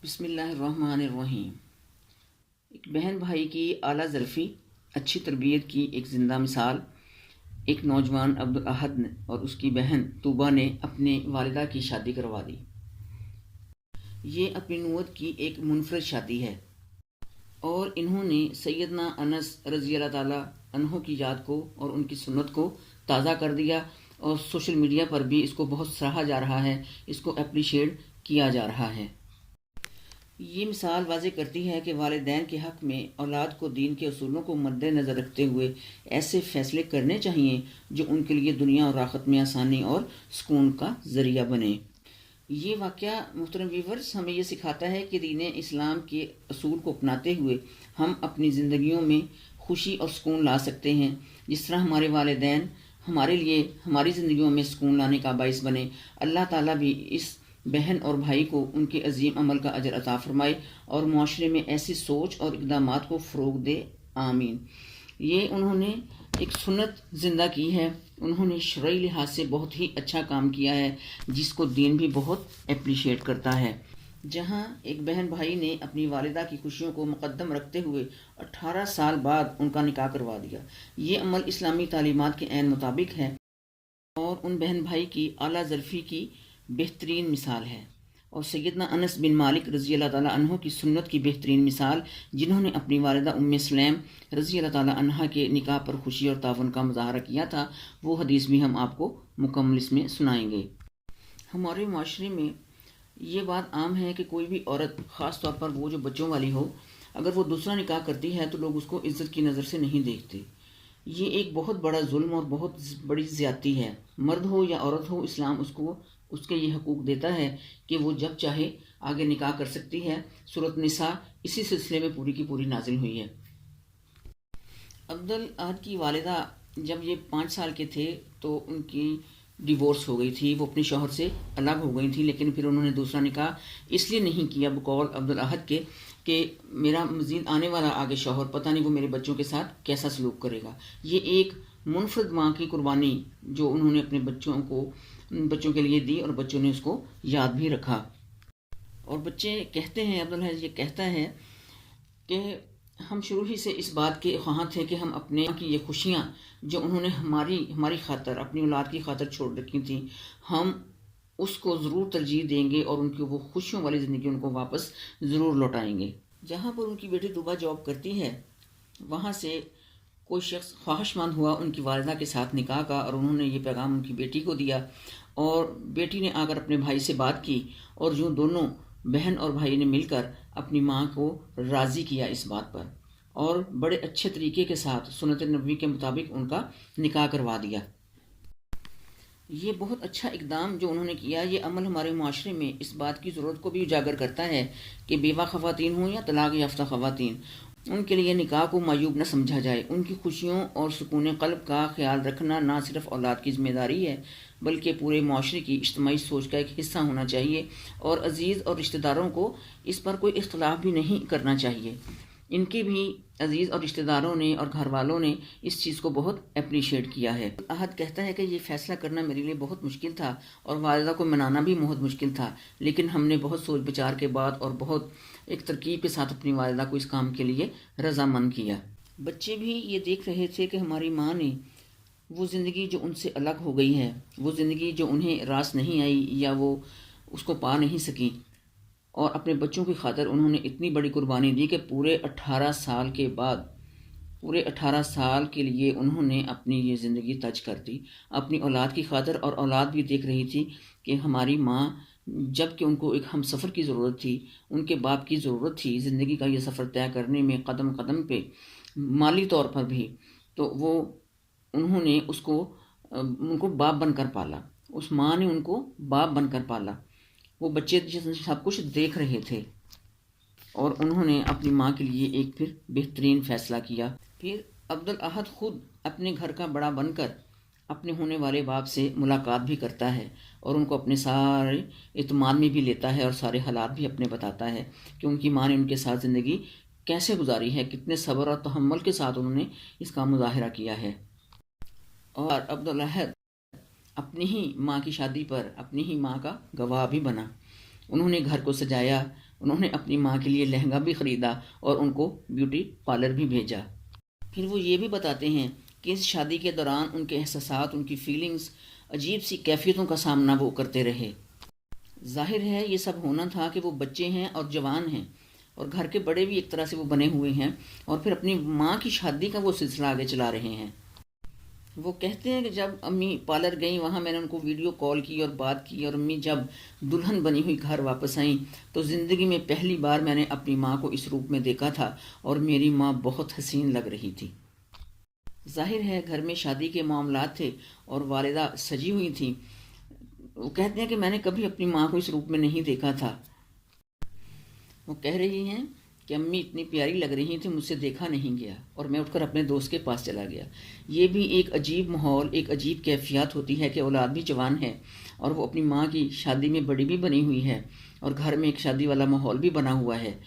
بسم اللہ الرحمن الرحیم۔ ایک بہن بھائی کی اعلیٰ ظرفی، اچھی تربیت کی ایک زندہ مثال ایک نوجوان عبدالاحد اور اس کی بہن طوبیٰ نے اپنے والدہ کی شادی کروا دی۔ یہ اپنی نوعت کی ایک منفرد شادی ہے اور انہوں نے سیدنا انس رضی اللہ تعالیٰ عنہ کی یاد کو اور ان کی سنت کو تازہ کر دیا، اور سوشل میڈیا پر بھی اس کو بہت سراہا جا رہا ہے، اس کو اپریشیٹ کیا جا رہا ہے۔ یہ مثال واضح کرتی ہے کہ والدین کے حق میں اولاد کو دین کے اصولوں کو مد نظر رکھتے ہوئے ایسے فیصلے کرنے چاہیے جو ان کے لیے دنیا اور آخرت میں آسانی اور سکون کا ذریعہ بنے۔ یہ واقعہ محترم ویورز ہمیں یہ سکھاتا ہے کہ دین اسلام کے اصول کو اپناتے ہوئے ہم اپنی زندگیوں میں خوشی اور سکون لا سکتے ہیں، جس طرح ہمارے والدین ہمارے لیے ہماری زندگیوں میں سکون لانے کا باعث بنے۔ اللہ تعالیٰ بھی اس بہن اور بھائی کو ان کے عظیم عمل کا اجر عطا فرمائے اور معاشرے میں ایسی سوچ اور اقدامات کو فروغ دے، آمین۔ یہ انہوں نے ایک سنت زندہ کی ہے، انہوں نے شرعی لحاظ سے بہت ہی اچھا کام کیا ہے جس کو دین بھی بہت اپریشیٹ کرتا ہے۔ جہاں ایک بہن بھائی نے اپنی والدہ کی خوشیوں کو مقدم رکھتے ہوئے 18 سال بعد ان کا نکاح کروا دیا۔ یہ عمل اسلامی تعلیمات کے عین مطابق ہے اور ان بہن بھائی کی اعلیٰ ظرفی کی بہترین مثال ہے، اور سیدنا انس بن مالک رضی اللہ تعالیٰ عنہ کی سنت کی بہترین مثال، جنہوں نے اپنی والدہ ام سلیم رضی اللہ تعالیٰ عنہ کے نکاح پر خوشی اور تعاون کا مظاہرہ کیا تھا، وہ حدیث بھی ہم آپ کو مکمل اس میں سنائیں گے۔ ہمارے معاشرے میں یہ بات عام ہے کہ کوئی بھی عورت، خاص طور پر وہ جو بچوں والی ہو، اگر وہ دوسرا نکاح کرتی ہے تو لوگ اس کو عزت کی نظر سے نہیں دیکھتے۔ یہ ایک بہت بڑا ظلم اور بہت بڑی زیادتی ہے۔ مرد ہو یا عورت ہو، اسلام اس کے یہ حقوق دیتا ہے کہ وہ جب چاہے آگے نکاح کر سکتی ہے۔ سورۃ نساء اسی سلسلے میں پوری کی پوری نازل ہوئی ہے۔ عبدالاحد کی والدہ جب یہ 5 سال کے تھے تو ان کی ڈیورس ہو گئی تھی، وہ اپنے شوہر سے الگ ہو گئی تھی، لیکن پھر انہوں نے دوسرا نکاح اس لیے نہیں کیا بقول عبدالاحد کے کہ میرا مزید آنے والا آگے شوہر پتہ نہیں وہ میرے بچوں کے ساتھ کیسا سلوک کرے گا۔ یہ ایک منفرد ماں کی قربانی جو انہوں نے اپنے بچوں کے لیے دی، اور بچوں نے اس کو یاد بھی رکھا۔ اور بچے کہتے ہیں، عبدالاحد یہ کہتا ہے کہ ہم شروع ہی سے اس بات کے خواہاں تھے کہ ہم اپنے کی یہ خوشیاں جو انہوں نے ہماری خاطر، اپنی اولاد کی خاطر چھوڑ رکھی تھیں، ہم اس کو ضرور ترجیح دیں گے اور ان کی وہ خوشیوں والی زندگی ان کو واپس ضرور لوٹائیں گے۔ جہاں پر ان کی بیٹی طوبیٰ جاب کرتی ہے، وہاں سے کوئی شخص خواہش مند ہوا ان کی والدہ کے ساتھ نکاح کا، اور انہوں نے یہ پیغام ان کی بیٹی کو دیا، اور بیٹی نے آ کر اپنے بھائی سے بات کی، اور یوں دونوں بہن اور بھائی نے مل کر اپنی ماں کو راضی کیا اس بات پر، اور بڑے اچھے طریقے کے ساتھ سنت نبوی کے مطابق ان کا نکاح کروا دیا۔ یہ بہت اچھا اقدام جو انہوں نے کیا، یہ عمل ہمارے معاشرے میں اس بات کی ضرورت کو بھی اجاگر کرتا ہے کہ بیوہ خواتین ہوں یا طلاق یافتہ خواتین، ان کے لیے نکاح کو معیوب نہ سمجھا جائے۔ ان کی خوشیوں اور سکون قلب کا خیال رکھنا نہ صرف اولاد کی ذمہ داری ہے بلکہ پورے معاشرے کی اجتماعی سوچ کا ایک حصہ ہونا چاہیے، اور عزیز اور رشتہ داروں کو اس پر کوئی اختلاف بھی نہیں کرنا چاہیے۔ ان کے بھی عزیز اور رشتہ داروں نے اور گھر والوں نے اس چیز کو بہت اپریشیٹ کیا ہے۔ احد کہتا ہے کہ یہ فیصلہ کرنا میرے لیے بہت مشکل تھا اور والدہ کو منانا بھی بہت مشکل تھا، لیکن ہم نے بہت سوچ بچار کے بعد اور بہت ایک ترکیب کے ساتھ اپنی والدہ کو اس کام کے لیے رضامند کیا۔ بچے بھی یہ دیکھ رہے تھے کہ ہماری ماں نے وہ زندگی جو ان سے الگ ہو گئی ہے، وہ زندگی جو انہیں راس نہیں آئی یا وہ اس کو پا نہیں سکی، اور اپنے بچوں کی خاطر انہوں نے اتنی بڑی قربانی دی کہ پورے 18 سال کے بعد، پورے 18 سال کے لیے انہوں نے اپنی یہ زندگی تج کر دی اپنی اولاد کی خاطر، اور اولاد بھی دیکھ رہی تھی کہ ہماری ماں، جب کہ ان کو ایک ہم سفر کی ضرورت تھی، ان کے باپ کی ضرورت تھی زندگی کا یہ سفر طے کرنے میں، قدم قدم پہ مالی طور پر بھی، تو وہ انہوں نے ان کو باپ بن کر پالا، اس ماں نے ان کو باپ بن کر پالا۔ وہ بچے سب کچھ دیکھ رہے تھے، اور انہوں نے اپنی ماں کے لیے ایک پھر بہترین فیصلہ کیا۔ پھر عبدالاحد خود اپنے گھر کا بڑا بن کر اپنے ہونے والے باپ سے ملاقات بھی کرتا ہے، اور ان کو اپنے سارے اعتماد میں بھی لیتا ہے، اور سارے حالات بھی اپنے بتاتا ہے کہ ان کی ماں نے ان کے ساتھ زندگی کیسے گزاری ہے، کتنے صبر اور تحمل کے ساتھ انہوں نے اس کا مظاہرہ کیا ہے۔ اور عبدالاحد اپنی ہی ماں کی شادی پر اپنی ہی ماں کا گواہ بھی بنا۔ انہوں نے گھر کو سجایا، انہوں نے اپنی ماں کے لیے لہنگا بھی خریدا اور ان کو بیوٹی پارلر بھی بھیجا۔ پھر وہ یہ بھی بتاتے ہیں کہ اس شادی کے دوران ان کے احساسات، ان کی فیلنگز، عجیب سی کیفیتوں کا سامنا وہ کرتے رہے۔ ظاہر ہے یہ سب ہونا تھا کہ وہ بچے ہیں اور جوان ہیں، اور گھر کے بڑے بھی ایک طرح سے وہ بنے ہوئے ہیں، اور پھر اپنی ماں کی شادی کا وہ سلسلہ آگے چلا رہے ہیں۔ وہ کہتے ہیں کہ جب امی پارلر گئیں، وہاں میں نے ان کو ویڈیو کال کی اور بات کی، اور امی جب دلہن بنی ہوئی گھر واپس آئیں تو زندگی میں پہلی بار میں نے اپنی ماں کو اس روپ میں دیکھا تھا، اور میری ماں بہت حسین لگ رہی تھی۔ ظاہر ہے گھر میں شادی کے معاملات تھے اور والدہ سجی ہوئی تھیں۔ وہ کہتے ہیں کہ میں نے کبھی اپنی ماں کو اس روپ میں نہیں دیکھا تھا۔ وہ کہہ رہی ہیں کہ امی اتنی پیاری لگ رہی تھی، مجھ سے دیکھا نہیں گیا، اور میں اٹھ کر اپنے دوست کے پاس چلا گیا۔ یہ بھی ایک عجیب ماحول، ایک عجیب کیفیت ہوتی ہے کہ اولاد بھی جوان ہے اور وہ اپنی ماں کی شادی میں بڑی بھی بنی ہوئی ہے، اور گھر میں ایک شادی والا ماحول بھی بنا ہوا ہے،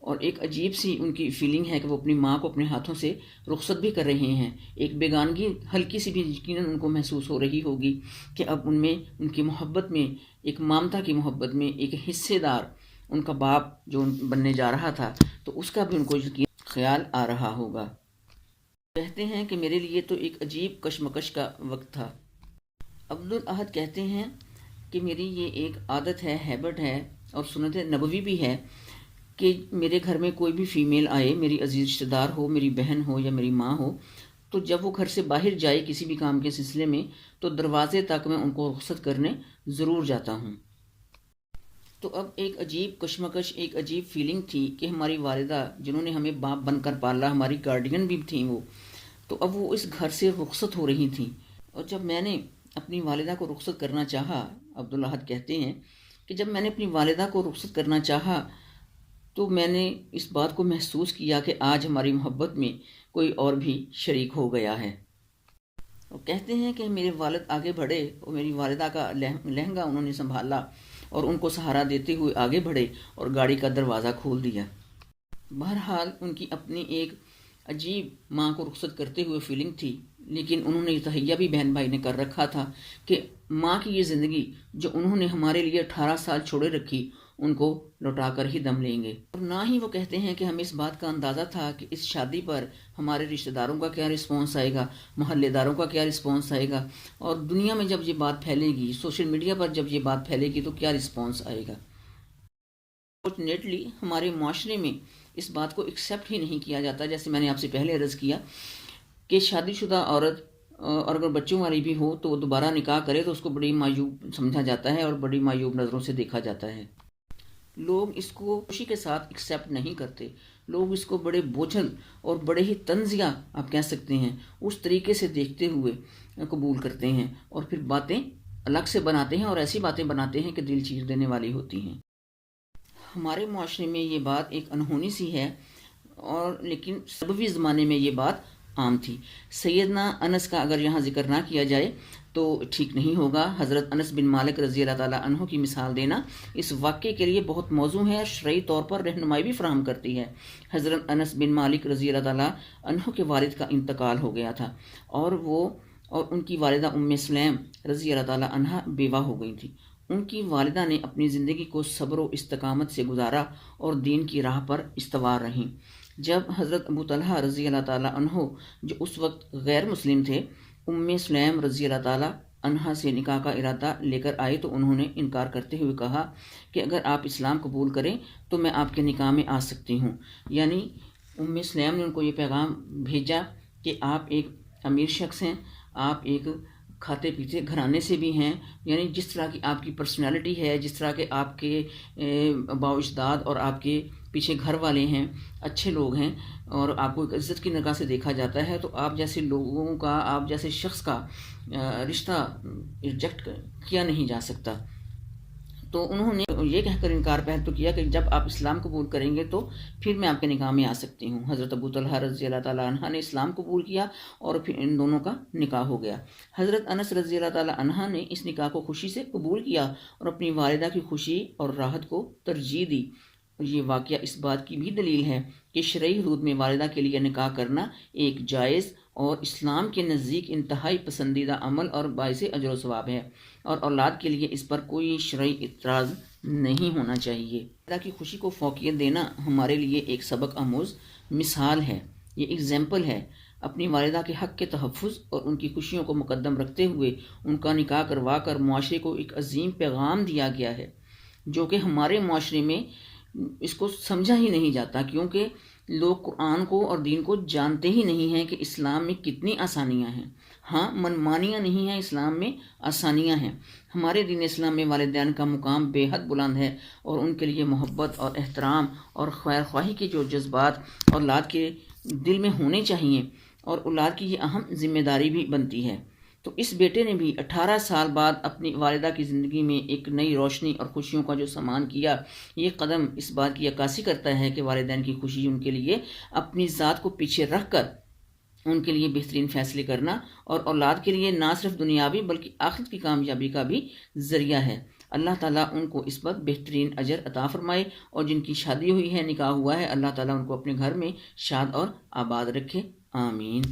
اور ایک عجیب سی ان کی فیلنگ ہے کہ وہ اپنی ماں کو اپنے ہاتھوں سے رخصت بھی کر رہے ہیں۔ ایک بیگانگی ہلکی سی بھی یقیناً ان کو محسوس ہو رہی ہوگی کہ اب ان میں، ان کی محبت میں، ایک مامتا کی محبت میں ایک حصے دار ان کا باپ جو بننے جا رہا تھا، تو اس کا بھی ان کو یقین خیال آ رہا ہوگا۔ کہتے ہیں کہ میرے لیے تو ایک عجیب کشمکش کا وقت تھا۔ عبدالاحد کہتے ہیں کہ میری یہ ایک عادت ہے، ہیبٹ ہے، اور سنت نبوی بھی ہے کہ میرے گھر میں کوئی بھی فیمیل آئے، میری عزیز رشتہ دار ہو، میری بہن ہو یا میری ماں ہو، تو جب وہ گھر سے باہر جائے کسی بھی کام کے سلسلے میں تو دروازے تک میں ان کو رخصت کرنے ضرور جاتا ہوں۔ تو اب ایک عجیب کشمکش، ایک عجیب فیلنگ تھی کہ ہماری والدہ جنہوں نے ہمیں باپ بن کر پالا، ہماری گارڈین بھی تھیں وہ، تو اب وہ اس گھر سے رخصت ہو رہی تھیں۔ اور جب میں نے اپنی والدہ کو رخصت کرنا چاہا، عبدالاحد کہتے ہیں کہ جب میں نے اپنی والدہ کو رخصت کرنا چاہا تو میں نے اس بات کو محسوس کیا کہ آج ہماری محبت میں کوئی اور بھی شریک ہو گیا ہے۔ وہ کہتے ہیں کہ میرے والد آگے بڑھے اور میری والدہ کا لہنگا انہوں نے سنبھالا اور ان کو سہارا دیتے ہوئے آگے بڑھے اور گاڑی کا دروازہ کھول دیا۔ بہرحال ان کی اپنی ایک عجیب ماں کو رخصت کرتے ہوئے فیلنگ تھی، لیکن انہوں نے یہ تہیہ بھی بہن بھائی نے کر رکھا تھا کہ ماں کی یہ زندگی جو انہوں نے ہمارے لیے 18 سال چھوڑے رکھی، ان کو لوٹا کر ہی دم لیں گے۔ اور نہ ہی وہ کہتے ہیں کہ ہمیں اس بات کا اندازہ تھا کہ اس شادی پر ہمارے رشتہ داروں کا کیا رسپانس آئے گا، محلے داروں کا کیا رسپانس آئے گا، اور دنیا میں جب یہ بات پھیلے گی، سوشل میڈیا پر جب یہ بات پھیلے گی تو کیا رسپانس آئے گا۔ فارچونیٹلی ہمارے معاشرے میں اس بات کو ایکسیپٹ ہی نہیں کیا جاتا، جیسے میں نے آپ سے پہلے عرض کیا کہ شادی شدہ عورت اور اگر بچوں والی بھی ہو تو وہ دوبارہ نکاح کرے تو اس کو بڑی معیوب سمجھا جاتا ہے اور بڑی معیوب نظروں سے دیکھا جاتا ہے۔ لوگ اس کو خوشی کے ساتھ ایکسیپٹ نہیں کرتے، لوگ اس کو بڑے بوجھل اور بڑے ہی طنزیہ آپ کہہ سکتے ہیں اس طریقے سے دیکھتے ہوئے قبول کرتے ہیں، اور پھر باتیں الگ سے بناتے ہیں اور ایسی باتیں بناتے ہیں کہ دل چیر دینے والی ہوتی ہیں۔ ہمارے معاشرے میں یہ بات ایک انہونی سی ہے، اور لیکن سبوی زمانے میں یہ بات عام تھی۔ سیدنا انس کا اگر یہاں ذکر نہ کیا جائے تو ٹھیک نہیں ہوگا۔ حضرت انس بن مالک رضی اللہ تعالیٰ عنہ کی مثال دینا اس واقعے کے لیے بہت موزوں ہے، شرعی طور پر رہنمائی بھی فراہم کرتی ہے۔ حضرت انس بن مالک رضی اللہ تعالیٰ عنہ کے والد کا انتقال ہو گیا تھا، اور ان کی والدہ ام سلیم رضی اللہ تعالیٰ عنہ بیوہ ہو گئی تھی۔ ان کی والدہ نے اپنی زندگی کو صبر و استقامت سے گزارا اور دین کی راہ پر استوار رہیں۔ جب حضرت ابو طلحہ رضی اللہ تعالیٰ عنہ جو اس وقت غیر مسلم تھے، ام سلیم رضی اللہ تعالیٰ عنہ سے نکاح کا ارادہ لے کر آئے تو انہوں نے انکار کرتے ہوئے کہا کہ اگر آپ اسلام قبول کریں تو میں آپ کے نکاح میں آ سکتی ہوں۔ یعنی ام سلیم نے ان کو یہ پیغام بھیجا کہ آپ ایک امیر شخص ہیں، آپ ایک کھاتے پیتے گھرانے سے بھی ہیں، یعنی جس طرح کی آپ کی پرسنالٹی ہے، جس طرح کے آپ کے باء اجداد اور آپ کے پیچھے گھر والے ہیں، اچھے لوگ ہیں، اور آپ کو ایک عزت کی نگاہ سے دیکھا جاتا ہے، تو آپ جیسے لوگوں کا، آپ جیسے شخص کا رشتہ ریجیکٹ کیا نہیں جا سکتا۔ تو انہوں نے یہ کہہ کر انکار پہل تو کیا کہ جب آپ اسلام قبول کریں گے تو پھر میں آپ کے نکاح میں آ سکتی ہوں۔ حضرت ابو طلحہ رضی اللہ تعالیٰ عنہ نے اسلام قبول کیا اور پھر ان دونوں کا نکاح ہو گیا۔ حضرت انس رضی اللہ تعالیٰ عنہ نے اس نکاح کو خوشی سے قبول کیا اور اپنی والدہ کی خوشی اور راحت کو ترجیح دی۔ اور یہ واقعہ اس بات کی بھی دلیل ہے کہ شرعی حدود میں والدہ کے لیے نکاح کرنا ایک جائز اور اسلام کے نزدیک انتہائی پسندیدہ عمل اور باعث اجر و ثواب ہے، اور اولاد کے لیے اس پر کوئی شرعی اعتراض نہیں ہونا چاہیے۔ والدہ کی خوشی کو فوقیت دینا ہمارے لیے ایک سبق آموز مثال ہے، یہ ایگزامپل ہے۔ اپنی والدہ کے حق کے تحفظ اور ان کی خوشیوں کو مقدم رکھتے ہوئے ان کا نکاح کروا کر معاشرے کو ایک عظیم پیغام دیا گیا ہے، جو کہ ہمارے معاشرے میں اس کو سمجھا ہی نہیں جاتا، کیونکہ لوگ قرآن کو اور دین کو جانتے ہی نہیں ہیں کہ اسلام میں کتنی آسانیاں ہیں۔ ہاں، منمانیاں نہیں ہیں، اسلام میں آسانیاں ہیں۔ ہمارے دین اسلام میں والدین کا مقام بے حد بلند ہے، اور ان کے لیے محبت اور احترام اور خیر خواہی کے جو جذبات اولاد کے دل میں ہونے چاہیے، اور اولاد کی یہ اہم ذمہ داری بھی بنتی ہے۔ تو اس بیٹے نے بھی 18 سال بعد اپنی والدہ کی زندگی میں ایک نئی روشنی اور خوشیوں کا جو سامان کیا، یہ قدم اس بات کی عکاسی کرتا ہے کہ والدین کی خوشی ان کے لیے اپنی ذات کو پیچھے رکھ کر ان کے لیے بہترین فیصلے کرنا، اور اولاد کے لیے نہ صرف دنیاوی بلکہ آخرت کی کامیابی کا بھی ذریعہ ہے۔ اللہ تعالیٰ ان کو اس پر بہترین اجر عطا فرمائے، اور جن کی شادی ہوئی ہے، نکاح ہوا ہے، اللہ تعالیٰ ان کو اپنے گھر میں شاد اور آباد رکھے، آمین۔